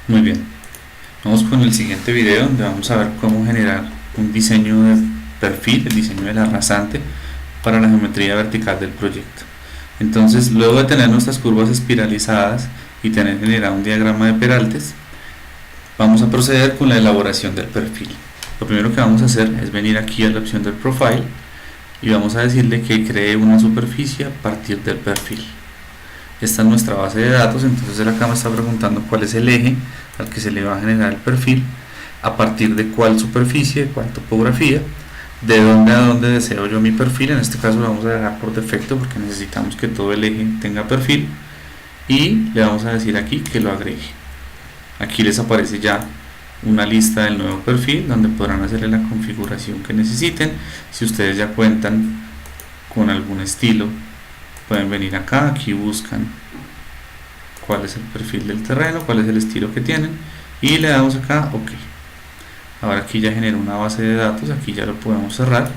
Muy bien, vamos con el siguiente video donde vamos a ver cómo generar un diseño de perfil, el diseño de la rasante para la geometría vertical del proyecto. Entonces, luego de tener nuestras curvas espiralizadas y tener generado un diagrama de Peraltes, vamos a proceder con la elaboración del perfil. Lo primero que vamos a hacer es venir aquí a la opción del Profile y vamos a decirle que cree una superficie a partir del perfil. Esta es nuestra base de datos, entonces él acá me está preguntando cuál es el eje al que se le va a generar el perfil, a partir de cuál superficie, de cuál topografía, de dónde a dónde deseo yo mi perfil. En este caso lo vamos a dejar por defecto porque necesitamos que todo el eje tenga perfil, y le vamos a decir aquí que lo agregue. Aquí les aparece ya una lista del nuevo perfil donde podrán hacerle la configuración que necesiten. Si ustedes ya cuentan con algún estilo, pueden venir acá, aquí buscan cuál es el perfil del terreno, cuál es el estilo que tienen y le damos acá OK. Ahora aquí ya generó una base de datos, aquí ya lo podemos cerrar.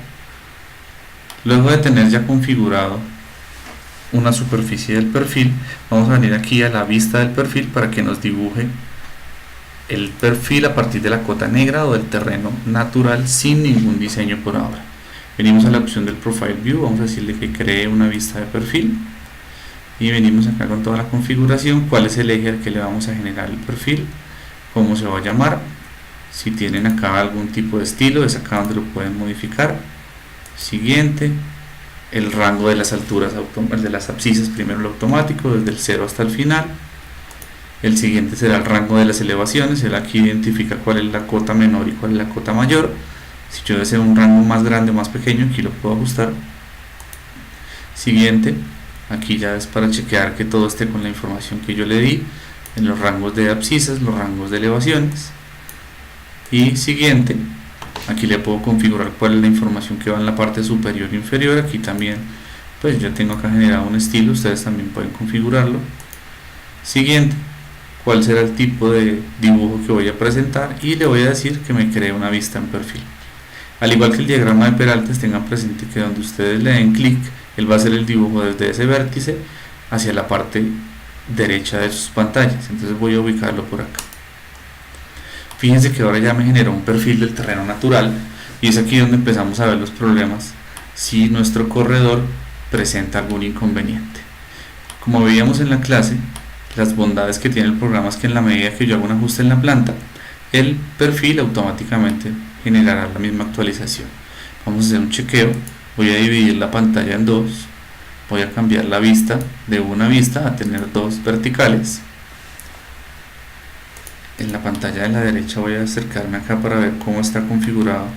Luego de tener ya configurado una superficie del perfil, vamos a venir aquí a la vista del perfil para que nos dibuje el perfil a partir de la cota negra o del terreno natural sin ningún diseño por ahora. Venimos a la opción del Profile View, vamos a decirle que cree una vista de perfil y venimos acá con toda la configuración, cuál es el eje al que le vamos a generar el perfil, cómo se va a llamar, si tienen acá algún tipo de estilo, es acá donde lo pueden modificar. Siguiente, el rango de las alturas, el de las abscisas, primero el automático, desde el 0 hasta el final. El siguiente será el rango de las elevaciones, él aquí identifica cuál es la cota menor y cuál es la cota mayor. Si yo deseo un rango más grande o más pequeño, aquí lo puedo ajustar. Siguiente, aquí ya es para chequear que todo esté con la información que yo le di en los rangos de abscisas, los rangos de elevaciones. Y siguiente, aquí le puedo configurar cuál es la información que va en la parte superior e inferior. Aquí también pues yo tengo acá generado un estilo, ustedes también pueden configurarlo. Siguiente, cuál será el tipo de dibujo que voy a presentar y le voy a decir que me cree una vista en perfil. Al igual que el diagrama de Peraltes, tengan presente que donde ustedes le den clic, él va a hacer el dibujo desde ese vértice hacia la parte derecha de sus pantallas. Entonces voy a ubicarlo por acá. Fíjense que ahora ya me generó un perfil del terreno natural y es aquí donde empezamos a ver los problemas si nuestro corredor presenta algún inconveniente. Como veíamos en la clase, las bondades que tiene el programa es que en la medida que yo hago un ajuste en la planta, el perfil automáticamente generará la misma actualización. Vamos a hacer un chequeo, voy a dividir la pantalla en dos, voy a cambiar la vista de una vista a tener dos verticales. En la pantalla de la derecha voy a acercarme acá para ver cómo está configurado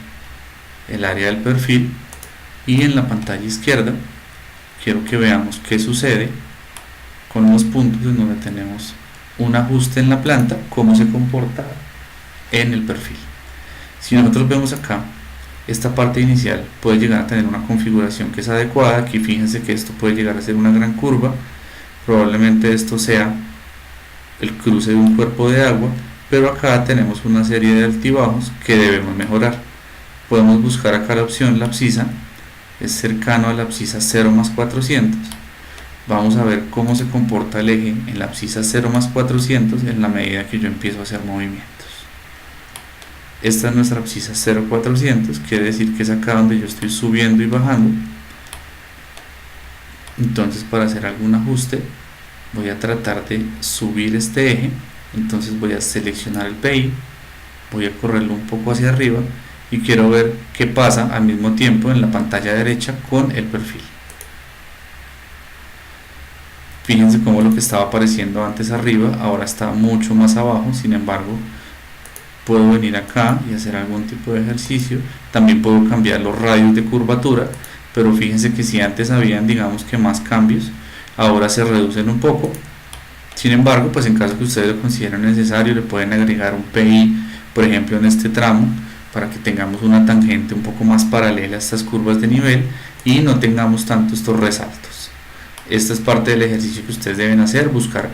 el área del perfil, y en la pantalla izquierda quiero que veamos qué sucede con los puntos en donde tenemos un ajuste en la planta, cómo se comporta en el perfil. Si nosotros vemos acá, esta parte inicial puede llegar a tener una configuración que es adecuada. Aquí fíjense que esto puede llegar a ser una gran curva, probablemente esto sea el cruce de un cuerpo de agua, pero acá tenemos una serie de altibajos que debemos mejorar. Podemos buscar acá la opción, la abscisa, es cercano a la abscisa 0 más 400. Vamos a ver cómo se comporta el eje en la abscisa 0 más 400 en la medida que yo empiezo a hacer movimientos. Esta es nuestra abscisa 0,400, quiere decir que es acá donde yo estoy subiendo y bajando. Entonces, para hacer algún ajuste, voy a tratar de subir este eje. Entonces voy a seleccionar el PI, voy a correrlo un poco hacia arriba y quiero ver qué pasa al mismo tiempo en la pantalla derecha con el perfil. Fíjense cómo lo que estaba apareciendo antes arriba ahora está mucho más abajo. Sin embargo, puedo venir acá y hacer algún tipo de ejercicio. También puedo cambiar los radios de curvatura, pero fíjense que si antes habían, digamos que más cambios, ahora se reducen un poco. Sin embargo, pues en caso que ustedes lo consideren necesario, le pueden agregar un PI, por ejemplo en este tramo, para que tengamos una tangente un poco más paralela a estas curvas de nivel y no tengamos tanto estos resaltos. Esta es parte del ejercicio que ustedes deben hacer, buscar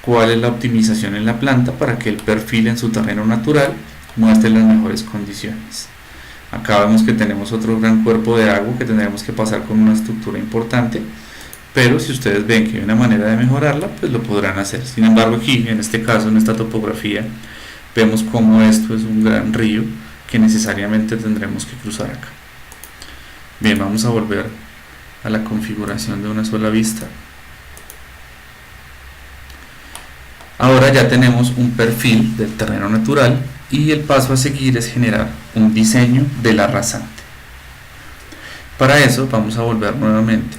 cuál es la optimización en la planta para que el perfil en su terreno natural muestre las mejores condiciones. Acá vemos que tenemos otro gran cuerpo de agua que tendremos que pasar con una estructura importante. pero si ustedes ven que hay una manera de mejorarla, pues lo podrán hacer. Sin embargo, aquí en este caso, en esta topografía, vemos como esto es un gran río que necesariamente tendremos que cruzar acá. Bien, vamos a volver a la configuración de una sola vista. Ahora ya tenemos un perfil del terreno natural y el paso a seguir es generar un diseño de la rasante. Para eso vamos a volver nuevamente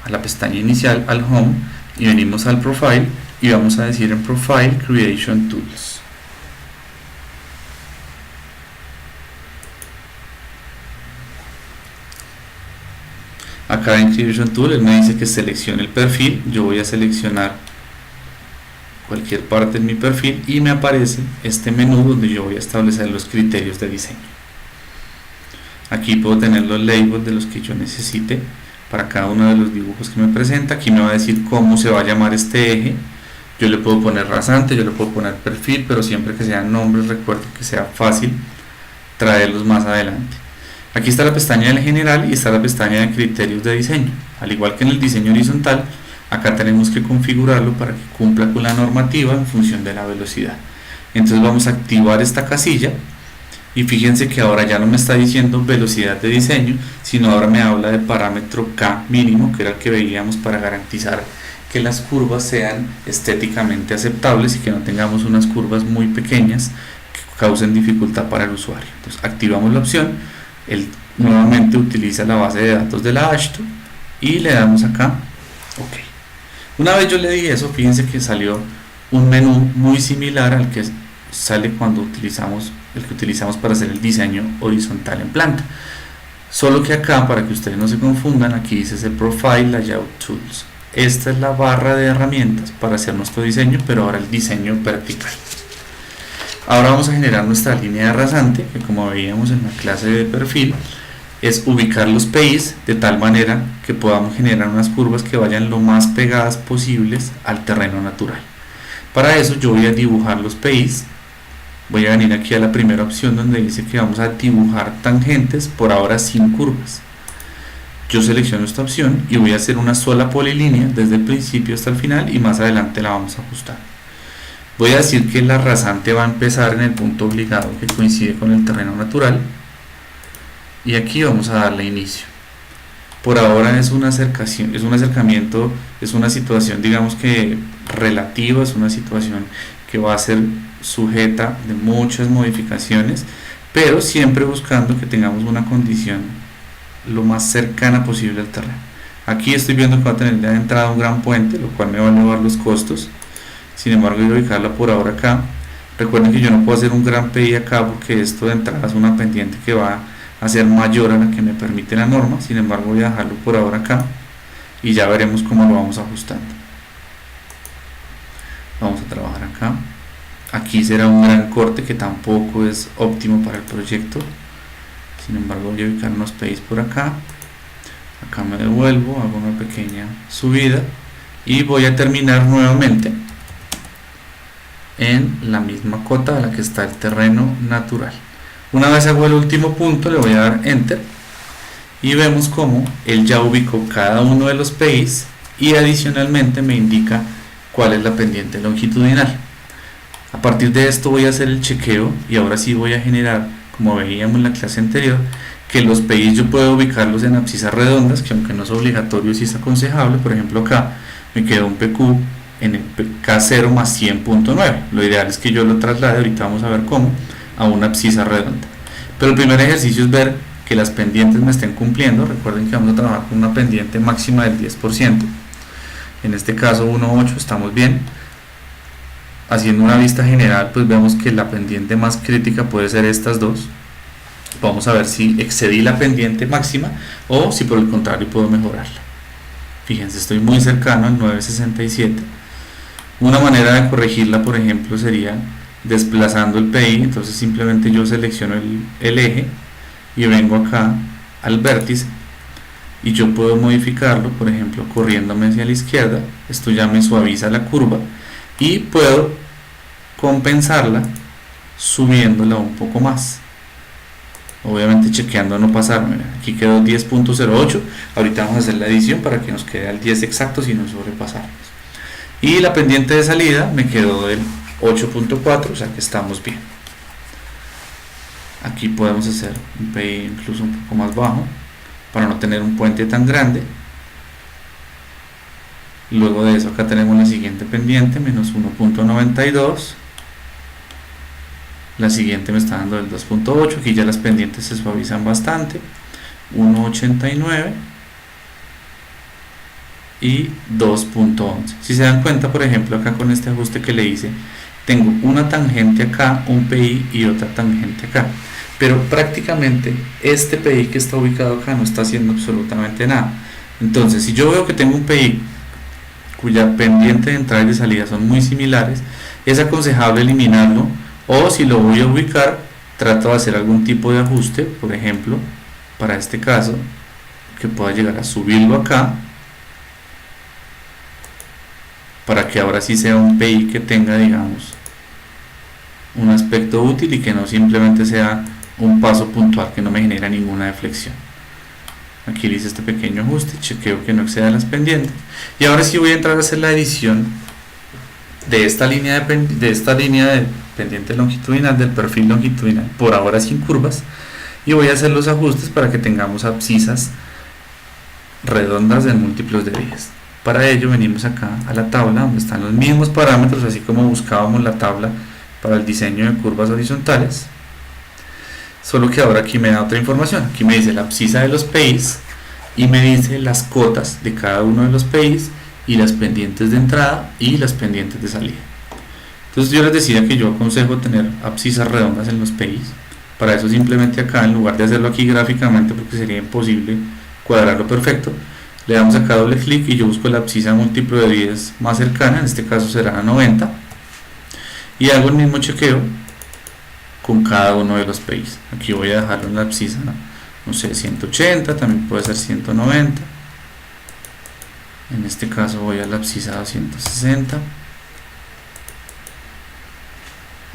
a la pestaña inicial, al Home, y venimos al Profile y vamos a decir en Profile Creation Tools. Acá en Creation Tool él me dice que seleccione el perfil. Yo voy a seleccionar cualquier parte en mi perfil y me aparece este menú donde yo voy a establecer los criterios de diseño. Aquí puedo tener los labels de los que yo necesite para cada uno de los dibujos que me presenta. Aquí me va a decir cómo se va a llamar este eje. Yo le puedo poner rasante, yo le puedo poner perfil, pero siempre que sean nombres recuerden que sea fácil traerlos más adelante. Aquí está la pestaña del general y está la pestaña de criterios de diseño. Al igual que en el diseño horizontal, acá tenemos que configurarlo para que cumpla con la normativa en función de la velocidad. Entonces vamos a activar esta casilla y fíjense que ahora ya no me está diciendo velocidad de diseño, sino ahora me habla de parámetro K mínimo, que era el que veíamos para garantizar que las curvas sean estéticamente aceptables y que no tengamos unas curvas muy pequeñas que causen dificultad para el usuario. Entonces activamos la opción, él nuevamente utiliza la base de datos de la AASHTO y le damos acá OK. Una vez yo le di eso, fíjense que salió un menú muy similar al que sale cuando utilizamos el que utilizamos para hacer el diseño horizontal en planta, solo que acá, para que ustedes no se confundan, aquí dice ese Profile Layout Tools. Esta es la barra de herramientas para hacer nuestro diseño, pero ahora el diseño vertical. Ahora vamos a generar nuestra línea de rasante, que como veíamos en la clase de perfil, es ubicar los PIs de tal manera que podamos generar unas curvas que vayan lo más pegadas posibles al terreno natural. Para eso yo voy a dibujar los PIs. Voy a venir aquí a la primera opción donde dice que vamos a dibujar tangentes, por ahora sin curvas. Yo selecciono esta opción y voy a hacer una sola polilínea desde el principio hasta el final y más adelante la vamos a ajustar. Voy a decir que la rasante va a empezar en el punto obligado que coincide con el terreno natural y aquí vamos a darle inicio. Por ahora es una acercación, es un acercamiento, es una situación digamos que relativa, es una situación que va a ser sujeta de muchas modificaciones, pero siempre buscando que tengamos una condición lo más cercana posible al terreno. Aquí estoy viendo que va a tener de entrada un gran puente, lo cual me va a elevar los costos. Sin embargo, voy a ubicarla por ahora acá. Recuerden que yo no puedo hacer un gran PI acá porque esto de entrada es una pendiente que va a ser mayor a la que me permite la norma. Sin embargo, voy a dejarlo por ahora acá y ya veremos cómo lo vamos ajustando. Vamos a trabajar acá. Aquí será un gran corte que tampoco es óptimo para el proyecto. Sin embargo, voy a ubicar unos PIs por acá. Acá me devuelvo, hago una pequeña subida y voy a terminar nuevamente en la misma cota a la que está el terreno natural. Una vez hago el último punto, le voy a dar Enter y vemos como él ya ubicó cada uno de los PIs y adicionalmente me indica cuál es la pendiente longitudinal. A partir de esto voy a hacer el chequeo y ahora sí voy a generar, como veíamos en la clase anterior, que los PIs yo puedo ubicarlos en abscisas redondas, que aunque no es obligatorio sí es aconsejable. Por ejemplo, acá me quedó un PQ en el K0 más 100.9. Lo ideal es que yo lo traslade, ahorita vamos a ver cómo, a una abscisa redonda. Pero el primer ejercicio es ver que las pendientes me estén cumpliendo. Recuerden que vamos a trabajar con una pendiente máxima del 10%. En este caso 1.8 estamos bien. Haciendo una vista general, pues vemos que la pendiente más crítica puede ser estas dos. Vamos a ver si excedí la pendiente máxima o si por el contrario puedo mejorarla. Fíjense, estoy muy cercano al 9.67. Una manera de corregirla, por ejemplo, sería desplazando el PI. Entonces simplemente yo selecciono el eje y vengo acá al vértice y yo puedo modificarlo, por ejemplo, corriéndome hacia la izquierda. Esto ya me suaviza la curva y puedo compensarla subiéndola un poco más. obviamente chequeando no pasarme. Aquí quedó 10.08, ahorita vamos a hacer la edición para que nos quede al 10 exacto sin sobrepasarnos. Y la pendiente de salida me quedó del 8.4, o sea que estamos bien. Aquí podemos hacer un PI incluso un poco más bajo para no tener un puente tan grande. Luego de eso acá tenemos la siguiente pendiente, menos 1.92. La siguiente me está dando el 2.8, aquí ya las pendientes se suavizan bastante, 1.89 y 2.11. Si se dan cuenta, por ejemplo, acá con este ajuste que le hice, tengo una tangente acá, un PI y otra tangente acá, pero prácticamente este PI que está ubicado acá no está haciendo absolutamente nada. Entonces, si yo veo que tengo un PI cuya pendiente de entrada y de salida son muy similares, es aconsejable eliminarlo, o si lo voy a ubicar, trato de hacer algún tipo de ajuste, por ejemplo, para este caso, que pueda llegar a subirlo acá, para que ahora sí sea un PI que tenga, digamos, un aspecto útil y que no simplemente sea un paso puntual que no me genera ninguna deflexión. Aquí le hice este pequeño ajuste, chequeo que no exceda las pendientes, y ahora sí voy a entrar a hacer la edición de esta línea de pendiente longitudinal, del perfil longitudinal, por ahora sin curvas, y voy a hacer los ajustes para que tengamos abscisas redondas en múltiplos de 10. Para ello venimos acá a la tabla donde están los mismos parámetros, así como buscábamos la tabla para el diseño de curvas horizontales, solo que ahora aquí me da otra información. Aquí me dice la abscisa de los PIs y me dice las cotas de cada uno de los PIs y las pendientes de entrada y las pendientes de salida. Entonces yo les decía que yo aconsejo tener abscisas redondas en los PIs. Para eso simplemente acá, en lugar de hacerlo aquí gráficamente porque sería imposible cuadrarlo perfecto, le damos acá doble clic y yo busco la abscisa múltiplo de 10 más cercana, en este caso será 90, y hago el mismo chequeo con cada uno de los PIs. Aquí voy a dejarlo en la abscisa, no sé, 180, también puede ser 190. En este caso voy a la abscisa 260,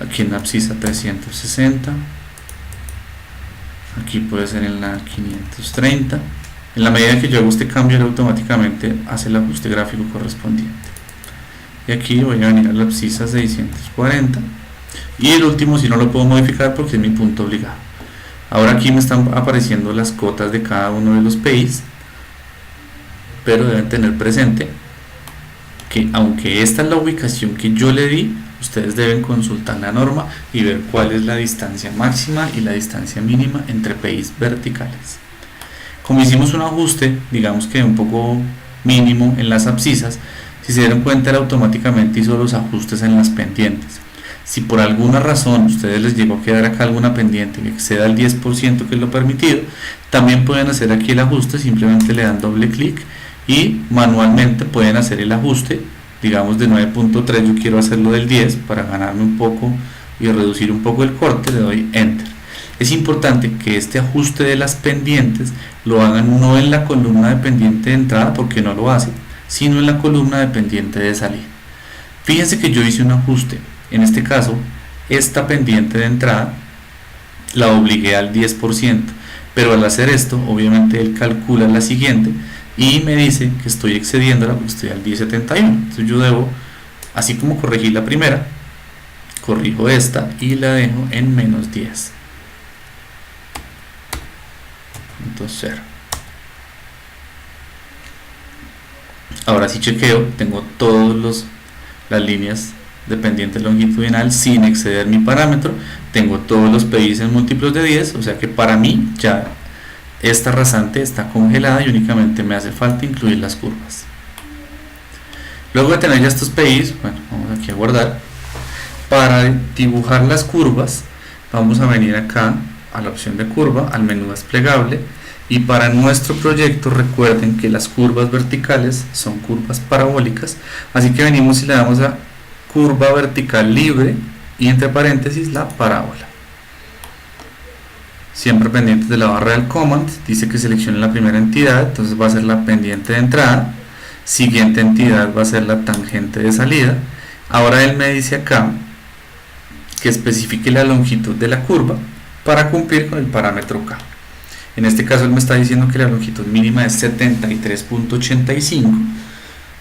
aquí en la abscisa 360, aquí puede ser en la 530. En la medida que yo hago este cambio, él automáticamente hace el ajuste gráfico correspondiente. Y aquí voy a venir a la abscisa 640, y el último si no lo puedo modificar porque es mi punto obligado. Ahora aquí me están apareciendo las cotas de cada uno de los PIs, pero deben tener presente que aunque esta es la ubicación que yo le di, ustedes deben consultar la norma y ver cuál es la distancia máxima y la distancia mínima entre PIs verticales. Como hicimos un ajuste, digamos que un poco mínimo en las abscisas, si se dieron cuenta, él automáticamente hizo los ajustes en las pendientes. Si por alguna razón ustedes les llegó a quedar acá alguna pendiente que exceda el 10% que es lo permitido, también pueden hacer aquí el ajuste, simplemente le dan doble clic y manualmente pueden hacer el ajuste, digamos de 9.3, yo quiero hacerlo del 10 para ganarme un poco y reducir un poco el corte, le doy enter. Es importante que este ajuste de las pendientes lo hagan no en la columna de pendiente de entrada, porque no lo hace, sino en la columna de pendiente de salida. Fíjense que yo hice un ajuste, en este caso esta pendiente de entrada la obligué al 10%, pero al hacer esto obviamente él calcula la siguiente y me dice que estoy excediéndola porque estoy al 10.71. Entonces yo debo, así como corregí la primera, corrijo esta y la dejo en menos 10. Entonces 0. Ahora sí chequeo, tengo todas las líneas de pendiente longitudinal sin exceder mi parámetro, tengo todos los PIs en múltiplos de 10, o sea que para mí ya esta rasante está congelada y únicamente me hace falta incluir las curvas. Luego de tener ya estos PIs, bueno, vamos aquí a guardar. Para dibujar las curvas vamos a venir acá a la opción de curva, al menú desplegable, y para nuestro proyecto recuerden que las curvas verticales son curvas parabólicas, así que venimos y le damos a curva vertical libre y entre paréntesis la parábola. Siempre pendientes de la barra del command, dice que seleccione la primera entidad, entonces va a ser la pendiente de entrada, siguiente entidad va a ser la tangente de salida. Ahora él me dice acá que especifique la longitud de la curva, para cumplir con el parámetro K. En este caso él me está diciendo que la longitud mínima es 73.85.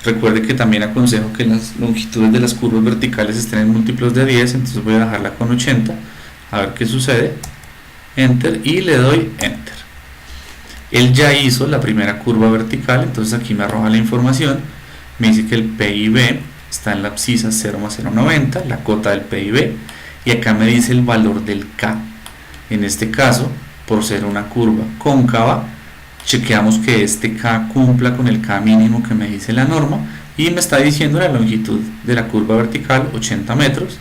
Recuerde que también aconsejo que las longitudes de las curvas verticales estén en múltiplos de 10, entonces voy a dejarla con 80, a ver qué sucede. Enter, y le doy Enter. Él ya hizo la primera curva vertical, entonces aquí me arroja la información, me dice que el PIB está en la abscisa 0,090, la cota del PIB, y acá me dice el valor del K. En este caso, por ser una curva cóncava, chequeamos que este K cumpla con el K mínimo que me dice la norma, y me está diciendo la longitud de la curva vertical 80 metros,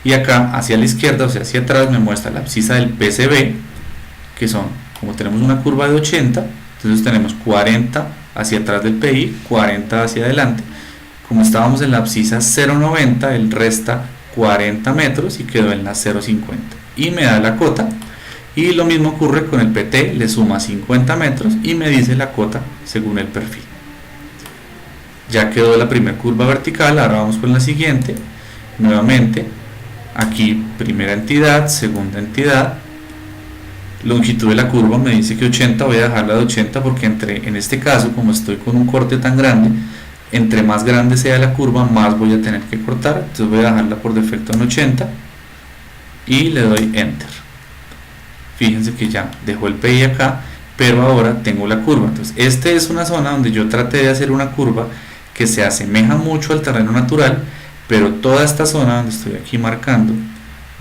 y acá hacia la izquierda, o sea hacia atrás, me muestra la abscisa del PCB, que son, como tenemos una curva de 80, entonces tenemos 40 hacia atrás del PI, 40 hacia adelante. Como estábamos en la abscisa 0,90, él resta 40 metros y quedó en la 0,50, y me da la cota. Y lo mismo ocurre con el PT, le suma 50 metros y me dice la cota según el perfil. Ya quedó la primera curva vertical, ahora vamos con la siguiente. Nuevamente, aquí primera entidad, segunda entidad, longitud de la curva me dice que 80, voy a dejarla de 80 porque en este caso, como estoy con un corte tan grande, entre más grande sea la curva, más voy a tener que cortar, entonces voy a dejarla por defecto en 80 y le doy Enter. Fíjense que ya dejó el PI acá, pero ahora tengo la curva. Entonces esta es una zona donde yo traté de hacer una curva que se asemeja mucho al terreno natural, pero toda esta zona donde estoy aquí marcando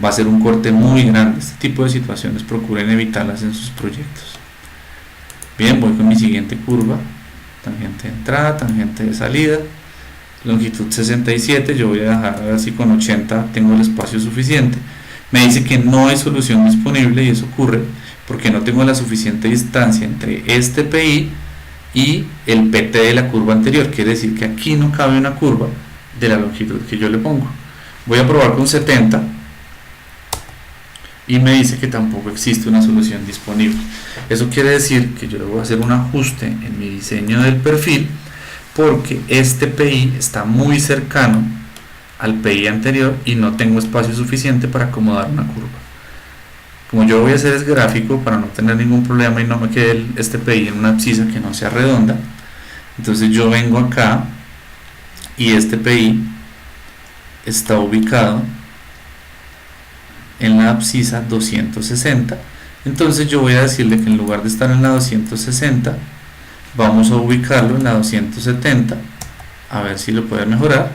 va a ser un corte muy grande. Este tipo de situaciones procuren evitarlas en sus proyectos. Bien, voy con mi siguiente curva, tangente de entrada, tangente de salida, longitud 67, yo voy a dejar así con 80, tengo el espacio suficiente. Me dice que no hay solución disponible, y eso ocurre porque no tengo la suficiente distancia entre este PI y el PT de la curva anterior. Quiere decir que aquí no cabe una curva de la longitud que yo le pongo. Voy a probar con 70 y me dice que tampoco existe una solución disponible. Eso quiere decir que yo debo hacer un ajuste en mi diseño del perfil, porque este PI está muy cercano al PI anterior y no tengo espacio suficiente para acomodar una curva. Como yo voy a hacer es gráfico para no tener ningún problema y no me quede este PI en una abscisa que no sea redonda, entonces yo vengo acá y este PI está ubicado en la abscisa 260, entonces yo voy a decirle que en lugar de estar en la 260 vamos a ubicarlo en la 270, a ver si lo puede mejorar.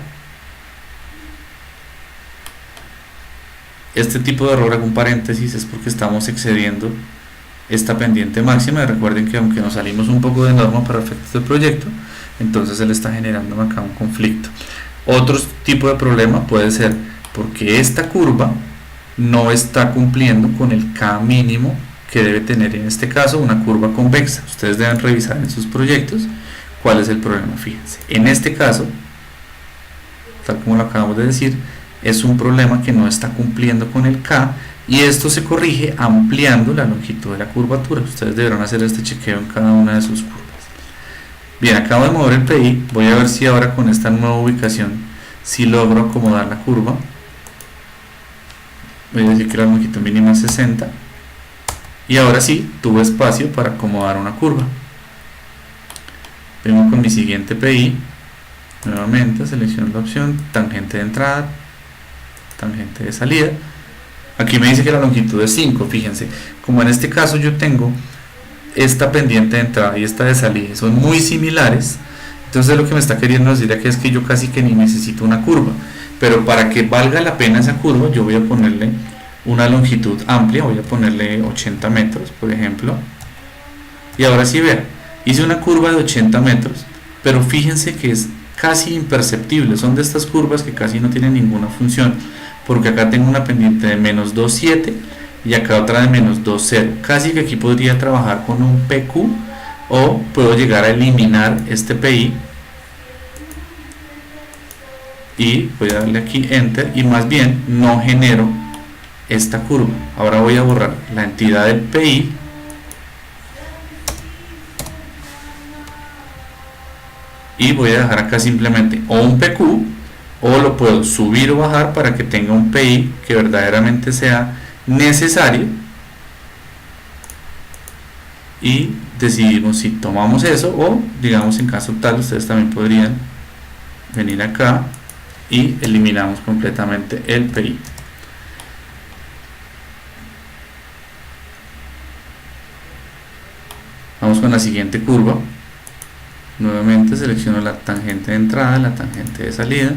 Este tipo de error, hago un paréntesis, es porque estamos excediendo esta pendiente máxima, y recuerden que aunque nos salimos un poco de norma para efectos del proyecto, entonces él está generando acá un conflicto. Otro tipo de problema puede ser porque esta curva no está cumpliendo con el K mínimo que debe tener, en este caso una curva convexa. Ustedes deben revisar en sus proyectos cuál es el problema. Fíjense, en este caso, tal como lo acabamos de decir, es un problema que no está cumpliendo con el K, y esto se corrige ampliando la longitud de la curvatura. Ustedes deberán hacer este chequeo en cada una de sus curvas. Bien, acabo de mover el PI, voy a ver si ahora con esta nueva ubicación si logro acomodar la curva. Voy a decir que la longitud mínima es 60, y ahora sí tuve espacio para acomodar una curva. Vengo con mi siguiente PI, nuevamente selecciono la opción tangente de entrada, tangente de salida. Aquí me dice que la longitud es 5. Fíjense, como en este caso yo tengo esta pendiente de entrada y esta de salida, son muy similares, entonces lo que me está queriendo decir aquí es que yo casi que ni necesito una curva, pero para que valga la pena esa curva yo voy a ponerle una longitud amplia, voy a ponerle 80 metros por ejemplo, y ahora sí vean, hice una curva de 80 metros, pero fíjense que es casi imperceptible. Son de estas curvas que casi no tienen ninguna función, porque acá tengo una pendiente de menos 2,7 y acá otra de menos 2,0. Casi que aquí podría trabajar con un PQ, o puedo llegar a eliminar este PI y voy a darle aquí Enter, y más bien no genero esta curva. Ahora voy a borrar la entidad del PI y voy a dejar acá simplemente o un PQ, o lo puedo subir o bajar para que tenga un PI que verdaderamente sea necesario y decidimos si tomamos eso, o digamos en caso tal ustedes también podrían venir acá y eliminamos completamente el PI. Vamos con la siguiente curva. Nuevamente selecciono la tangente de entrada, la tangente de salida,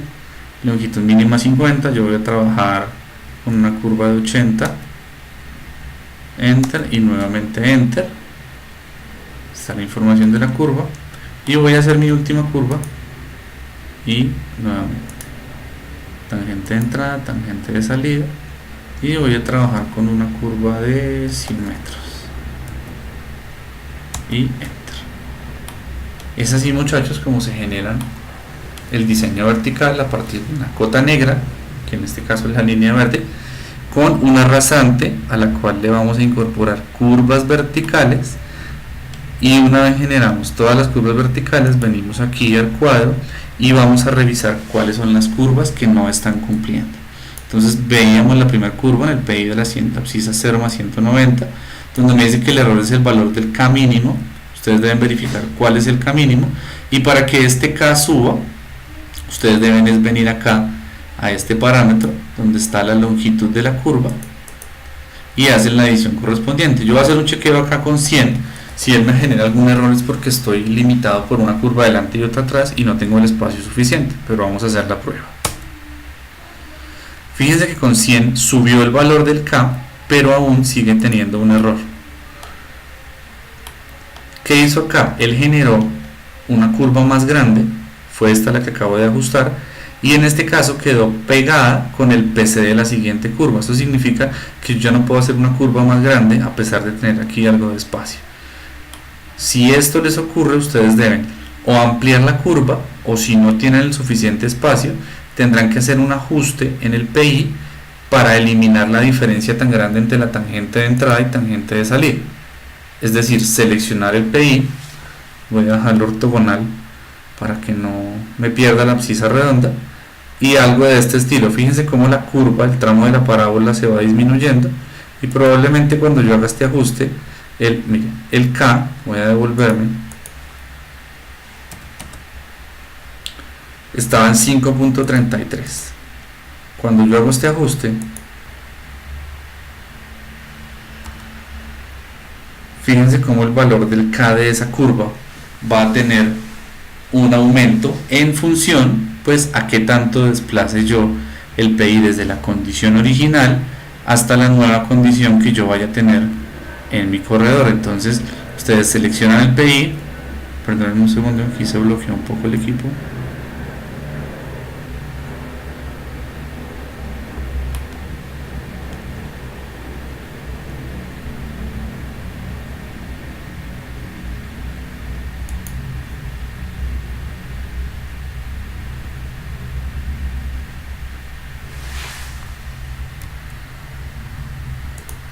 longitud mínima 50, yo voy a trabajar con una curva de 80, enter y nuevamente enter. Está la información de la curva y voy a hacer mi última curva y nuevamente tangente de entrada, tangente de salida, y voy a trabajar con una curva de 100 metros y enter. Es así, muchachos, como se generan el diseño vertical a partir de una cota negra, que en este caso es la línea verde, con una rasante a la cual le vamos a incorporar curvas verticales. Y una vez generamos todas las curvas verticales, venimos aquí al cuadro y vamos a revisar cuáles son las curvas que no están cumpliendo. Entonces veíamos la primera curva en el PI de la abscisa 0 más 190, donde me dice que el error es el valor del K mínimo. Ustedes deben verificar cuál es el K mínimo, y para que este K suba, ustedes deben es venir acá a este parámetro donde está la longitud de la curva y hacen la adición correspondiente. Yo voy a hacer un chequeo acá con 100. Si él me genera algún error es porque estoy limitado por una curva delante y otra atrás y no tengo el espacio suficiente, pero vamos a hacer la prueba. Fíjense que con 100 subió el valor del K, pero aún sigue teniendo un error. ¿Qué hizo acá? Él generó una curva más grande, fue esta la que acabo de ajustar, y en este caso quedó pegada con el PC de la siguiente curva. Esto significa que yo ya no puedo hacer una curva más grande a pesar de tener aquí algo de espacio. Si esto les ocurre, ustedes deben o ampliar la curva, o si no tienen el suficiente espacio, tendrán que hacer un ajuste en el PI para eliminar la diferencia tan grande entre la tangente de entrada y tangente de salida. Es decir, seleccionar el PI, voy a dejarlo ortogonal para que no me pierda la abscisa redonda, y algo de este estilo. Fíjense cómo la curva, el tramo de la parábola se va disminuyendo, y probablemente cuando yo haga este ajuste, el K, voy a devolverme, estaba en 5.33. Cuando yo hago este ajuste, fíjense cómo el valor del K de esa curva va a tener un aumento en función pues a qué tanto desplace yo el PI desde la condición original hasta la nueva condición que yo vaya a tener en mi corredor. Entonces ustedes seleccionan el PI, perdón un segundo, aquí se bloqueó un poco el equipo.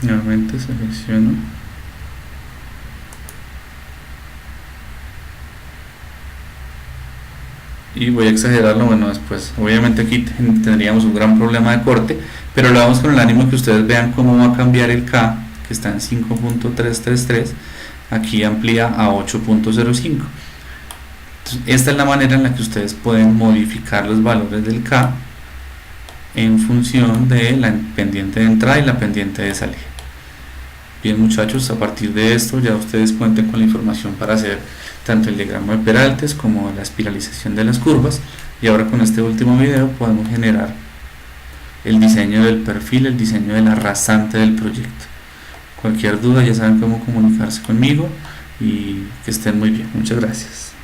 Nuevamente selecciono y voy a exagerarlo. Bueno, después obviamente aquí tendríamos un gran problema de corte, pero lo vamos con el ánimo que ustedes vean cómo va a cambiar el K, que está en 5.333, aquí amplía a 8.05. Esta es la manera en la que ustedes pueden modificar los valores del K en función de la pendiente de entrada y la pendiente de salida. Bien, muchachos, a partir de esto ya ustedes cuenten con la información para hacer tanto el diagrama de Peraltes como la espiralización de las curvas, y ahora con este último video podemos generar el diseño del perfil, el diseño de la rasante del proyecto. Cualquier duda ya saben cómo comunicarse conmigo, y que estén muy bien. Muchas gracias.